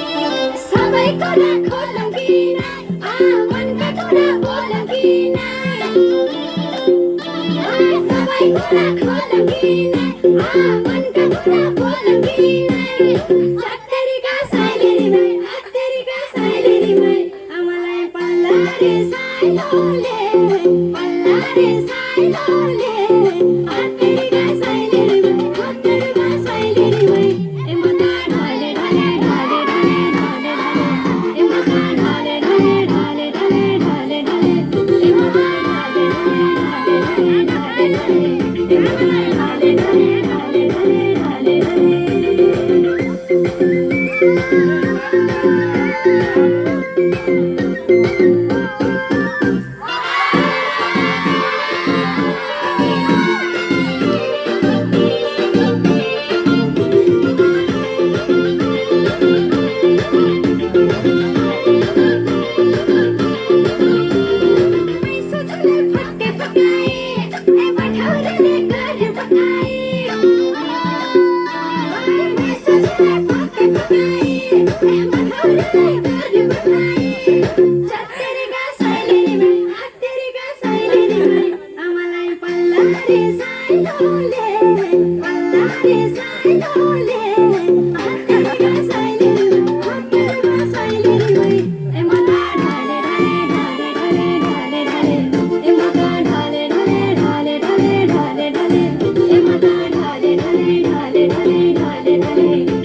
सबैको खोलौँ कि नै मनका कुरा बोलौँ कि नै सबैको खोलौँ कि नै मनका कुरा बोलौँ कि नै हत्तेरीका साइलेरीमै आमालाई पल्ला रे साइलोले हत्तेरीका साइलेरीमै ए मता ढले ढले ढले ढले ढले ढले ए मता ढले ढले ढले ढले ढले ढले ए मता ढले ढले ढले ढले ढले ए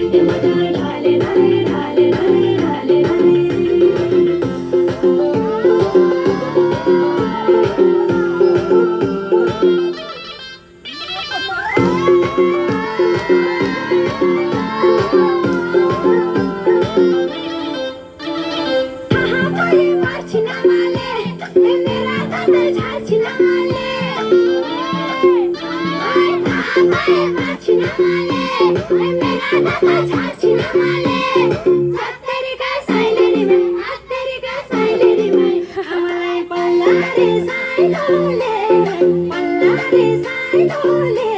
मता ढले ढले ढले ढले ढले साइलोले